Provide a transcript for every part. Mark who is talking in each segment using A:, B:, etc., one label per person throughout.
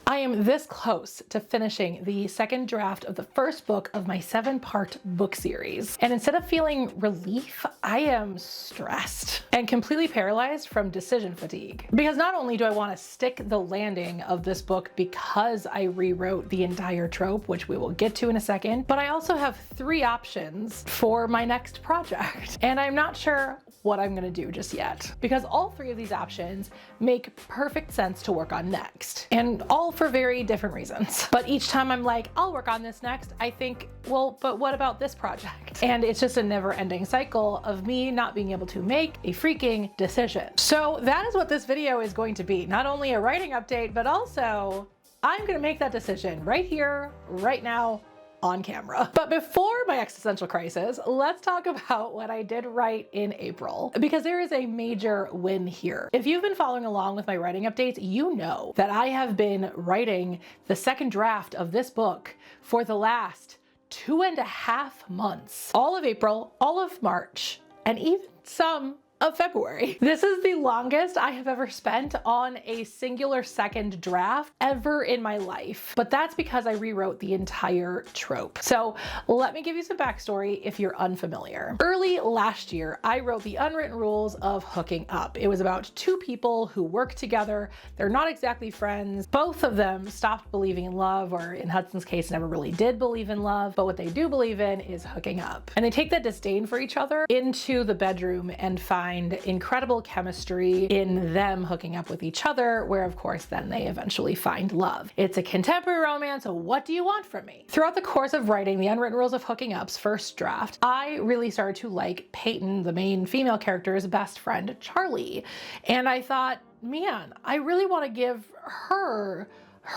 A: I am this close to finishing the second draft of the first book of my 7-part book series. And instead of feeling relief, I am stressed and completely paralyzed from decision fatigue. Because not only do I want to stick the landing of this book because I rewrote the entire trope, which we will get to in a second, but I also have 3 options for my next project. And I'm not sure what I'm gonna do just yet, because all 3 of these options make perfect sense to work on next, and all for very different reasons. But each time I'm like, I'll work on this next, I think, well, but what about this project? And it's just a never-ending cycle of me not being able to make a freaking decision. So that is what this video is going to be. Not only a writing update, but also I'm gonna make that decision right here, right now, on camera. But before my existential crisis, let's talk about what I did write in April, because there is a major win here. If you've been following along with my writing updates, you know that I have been writing the second draft of this book for the last 2.5 months. All of April, all of March, and even some of February. This is the longest I have ever spent on a singular second draft ever in my life. But that's because I rewrote the entire trope. So let me give you some backstory if you're unfamiliar. Early last year, I wrote the unwritten rules of hooking up. It was about 2 people who work together. They're not exactly friends. Both of them stopped believing in love, or in Hudson's case, never really did believe in love, but what they do believe in is hooking up. And they take that disdain for each other into the bedroom and find incredible chemistry in them hooking up with each other, where of course then they eventually find love. It's a contemporary romance, so what do you want from me? Throughout the course of writing the Unwritten Rules of Hooking Up's first draft, I really started to like Peyton, the main female character's best friend, Charlie. And I thought, man, I really want to give her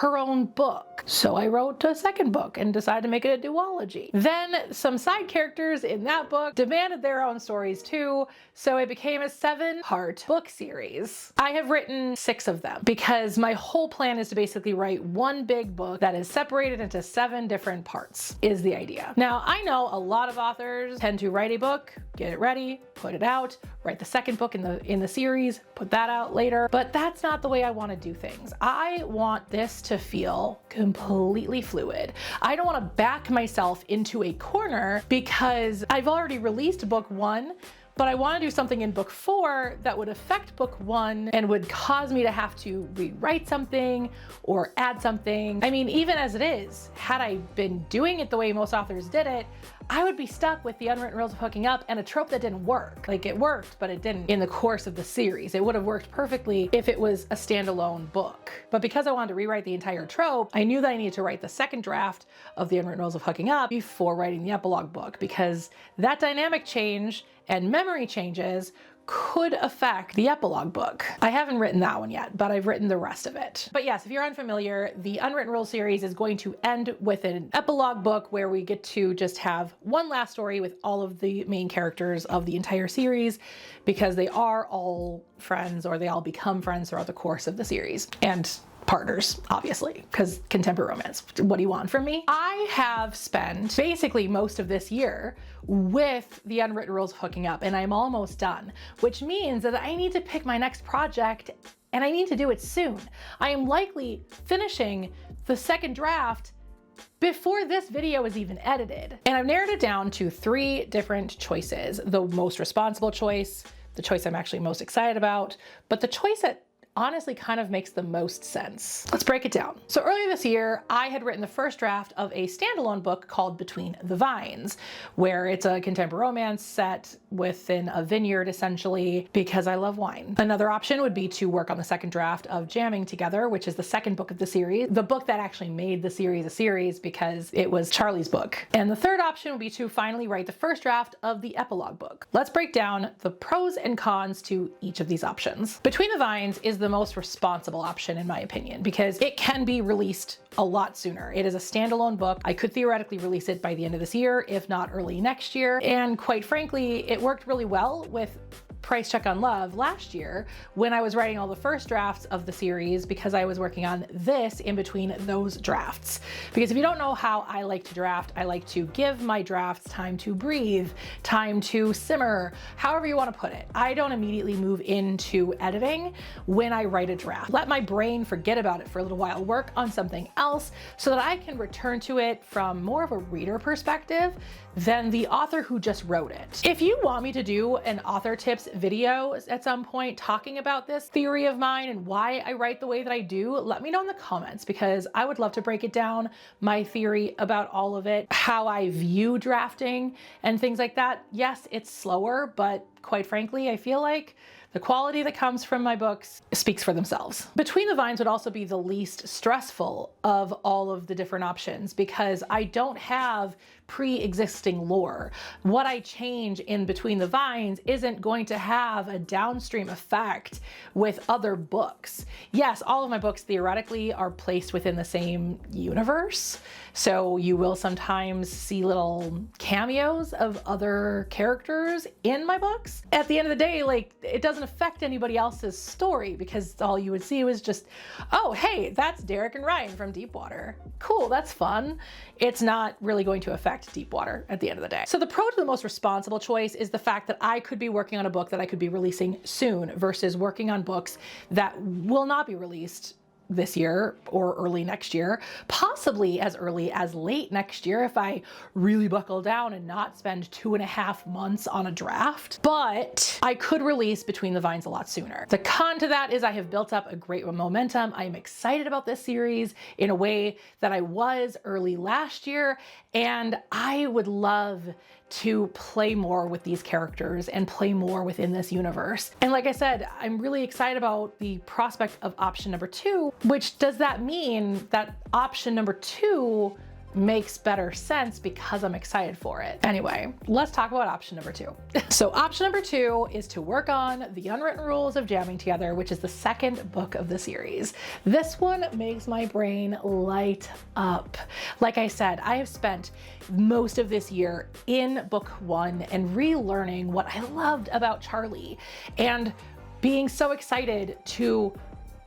A: own book. So I wrote a second book and decided to make it a duology. Then some side characters in that book demanded their own stories too, so it became a 7-part book series. I have written 6 of them because my whole plan is to basically write one big book that is separated into 7 different parts, is the idea. Now, I know a lot of authors tend to write a book, get it ready, put it out, write the second book in the series, put that out later, but that's not the way I want to do things. I want this to feel completely fluid. I don't want to back myself into a corner because I've already released book 1, but I want to do something in book 4 that would affect book 1 and would cause me to have to rewrite something or add something. I mean, even as it is, had I been doing it the way most authors did it, I would be stuck with the Unwritten Rules of Hooking Up and a trope that didn't work. Like, it worked, but it didn't in the course of the series. It would have worked perfectly if it was a standalone book. But because I wanted to rewrite the entire trope, I knew that I needed to write the second draft of the Unwritten Rules of Hooking Up before writing the epilogue book, because that dynamic change and memory changes could affect the epilogue book. I haven't written that one yet, but I've written the rest of it. But yes, if you're unfamiliar, the Unwritten Rules series is going to end with an epilogue book where we get to just have one last story with all of the main characters of the entire series, because they are all friends, or they all become friends throughout the course of the series. And partners, obviously, because contemporary romance, what do you want from me? I have spent basically most of this year with the Unwritten Rules of Hooking Up, and I'm almost done, which means that I need to pick my next project, and I need to do it soon. I am likely finishing the second draft before this video is even edited. And I've narrowed it down to 3 different choices. The most responsible choice, the choice I'm actually most excited about, but the choice that honestly kind of makes the most sense. Let's break it down. So earlier this year, I had written the first draft of a standalone book called Between the Vines, where it's a contemporary romance set within a vineyard, essentially, because I love wine. Another option would be to work on the second draft of Jamming Together, which is the second book of the series, the book that actually made the series a series because it was Charlie's book. And the third option would be to finally write the first draft of the epilogue book. Let's break down the pros and cons to each of these options. Between the Vines is the most responsible option, in my opinion, because it can be released a lot sooner. It is a standalone book. I could theoretically release it by the end of this year, if not early next year. And quite frankly, it worked really well with price check on love last year when I was writing all the first drafts of the series, because I was working on this in between those drafts. Because if you don't know how I like to draft, I like to give my drafts time to breathe, time to simmer, however you want to put it. I don't immediately move into editing when I write a draft. Let my brain forget about it for a little while, work on something else so that I can return to it from more of a reader perspective than the author who just wrote it. If you want me to do an author tips video at some point talking about this theory of mine and why I write the way that I do, let me know in the comments, because I would love to break it down, my theory about all of it, how I view drafting and things like that. Yes, it's slower, but quite frankly, I feel like the quality that comes from my books speaks for themselves. Between the Vines would also be the least stressful of all of the different options because I don't have pre-existing lore. What I change in Between the Vines isn't going to have a downstream effect with other books. Yes, all of my books theoretically are placed within the same universe, so you will sometimes see little cameos of other characters in my books. At the end of the day, like, it doesn't affect anybody else's story because all you would see was just, oh, hey, that's Derek and Ryan from Deepwater. Cool, that's fun. It's not really going to affect Deepwater at the end of the day. So the pro to the most responsible choice is the fact that I could be working on a book that I could be releasing soon versus working on books that will not be released this year or early next year, possibly as early as late next year if I really buckle down and not spend 2.5 months on a draft. But I could release Between the Vines a lot sooner. The con to that is I have built up a great momentum. I am excited about this series in a way that I was early last year, and I would love to play more with these characters and play more within this universe. And like I said, I'm really excited about the prospect of option number 2, which does that mean that option number 2 makes better sense because I'm excited for it. Anyway, let's talk about option number 2. So option number 2 is to work on The Unwritten Rules of Jamming Together, which is the second book of the series. This one makes my brain light up. Like I said, I have spent most of this year in book 1 and relearning what I loved about Charlie and being so excited to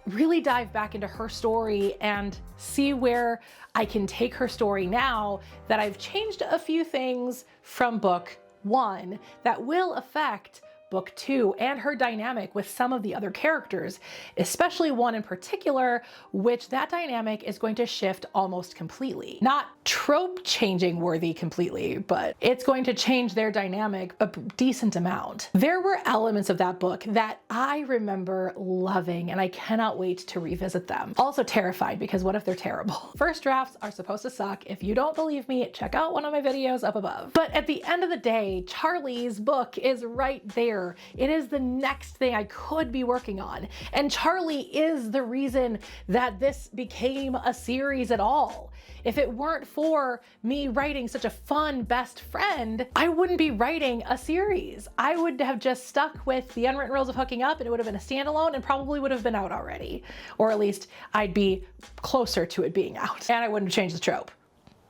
A: really dive back into her story and see where I can take her story now that I've changed a few things from book 1 that will affect book 2 and her dynamic with some of the other characters, especially one in particular, which that dynamic is going to shift almost completely. Not trope changing worthy completely, but it's going to change their dynamic a decent amount. There were elements of that book that I remember loving, and I cannot wait to revisit them. Also terrified because what if they're terrible? First drafts are supposed to suck. If you don't believe me, check out one of my videos up above. But at the end of the day, Charlie's book is right there. It is the next thing I could be working on. And Charlie is the reason that this became a series at all. If it weren't for me writing such a fun best friend, I wouldn't be writing a series. I would have just stuck with The Unwritten Rules of Hooking Up and it would have been a standalone and probably would have been out already. Or at least I'd be closer to it being out and I wouldn't have changed the trope.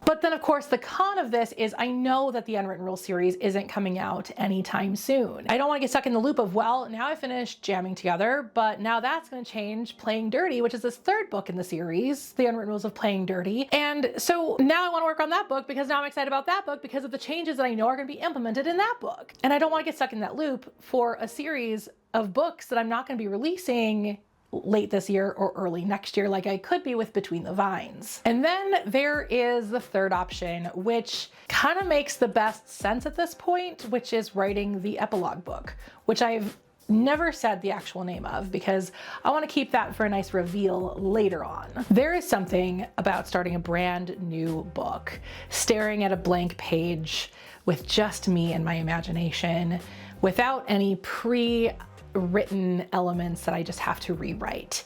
A: But then of course the con of this is I know that the Unwritten Rules series isn't coming out anytime soon. I don't want to get stuck in the loop of, well, now I finished Jamming Together, but now that's going to change Playing Dirty, which is this third book in the series, The Unwritten Rules of Playing Dirty. And so now I want to work on that book because now I'm excited about that book because of the changes that I know are going to be implemented in that book. And I don't want to get stuck in that loop for a series of books that I'm not going to be releasing late this year or early next year like I could be with Between the Vines. And then there is the third option, which kind of makes the best sense at this point, which is writing the epilogue book, which I've never said the actual name of because I want to keep that for a nice reveal later on. There is something about starting a brand new book, staring at a blank page with just me and my imagination, without any pre-written elements that I just have to rewrite.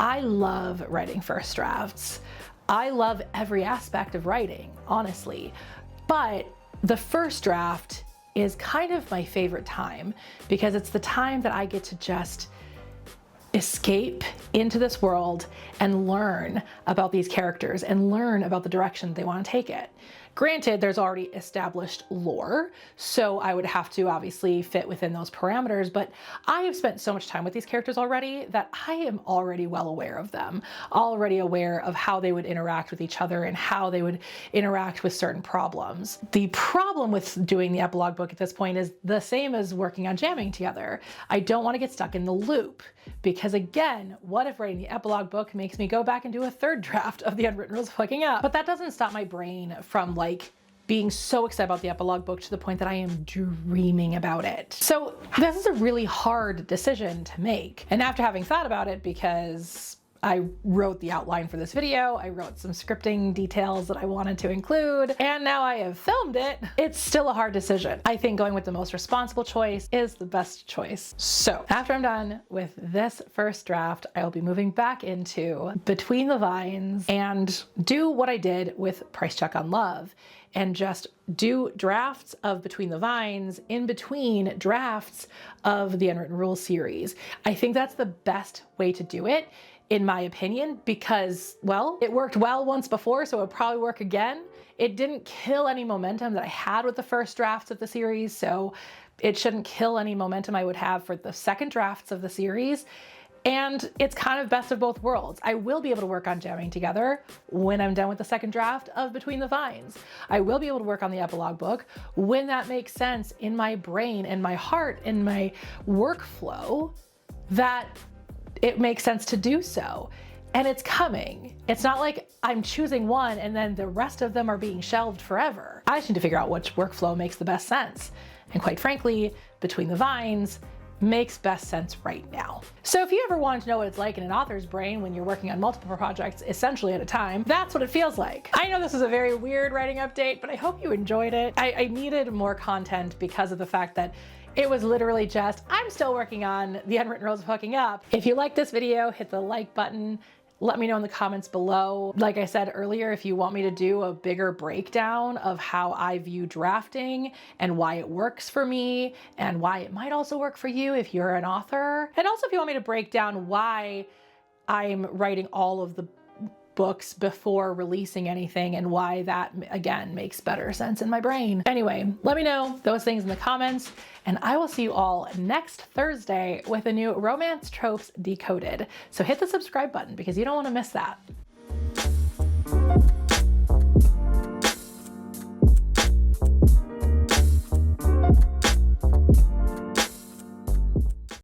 A: I love writing first drafts. I love every aspect of writing, honestly, but the first draft is kind of my favorite time because it's the time that I get to just escape into this world and learn about these characters and learn about the direction they want to take it. Granted, there's already established lore, so I would have to obviously fit within those parameters, but I have spent so much time with these characters already that I am already well aware of them, already aware of how they would interact with each other and how they would interact with certain problems. The problem with doing the epilogue book at this point is the same as working on jamming together. I don't want to get stuck in the loop, because again, what if writing the epilogue book makes me go back and do a third draft of the Unwritten Rules of Hooking Up? But that doesn't stop my brain from like being so excited about the epilogue book to the point that I am dreaming about it. So this is a really hard decision to make. And after having thought about it, because I wrote the outline for this video, I wrote some scripting details that I wanted to include, and now I have filmed it, it's still a hard decision. I think going with the most responsible choice is the best choice. So after I'm done with this first draft, I will be moving back into Between the Vines and do what I did with Price Check on Love, and just do drafts of Between the Vines in between drafts of the Unwritten Rules series. I think that's the best way to do it, in my opinion, because, well, it worked well once before, so it would probably work again. It didn't kill any momentum that I had with the first drafts of the series, so it shouldn't kill any momentum I would have for the second drafts of the series. And it's kind of best of both worlds. I will be able to work on jamming together when I'm done with the second draft of Between the Vines. I will be able to work on the epilogue book when that makes sense in my brain and my heart and my workflow, that it makes sense to do so. And it's coming. It's not like I'm choosing one and then the rest of them are being shelved forever. I just need to figure out which workflow makes the best sense. And quite frankly, Between the Vines makes best sense right now. So if you ever wanted to know what it's like in an author's brain when you're working on multiple projects essentially at a time, that's what it feels like. I know this is a very weird writing update, but I hope you enjoyed it. I needed more content because of the fact that it was literally just, I'm still working on the Unwritten Rules of Hooking Up. If you like this video, hit the like button. Let me know in the comments below. Like I said earlier, if you want me to do a bigger breakdown of how I view drafting and why it works for me and why it might also work for you if you're an author. And also if you want me to break down why I'm writing all of the books before releasing anything and why that, again, makes better sense in my brain. Anyway, let me know those things in the comments, and I will see you all next Thursday with a new Romance Tropes Decoded. So hit the subscribe button because you don't want to miss that.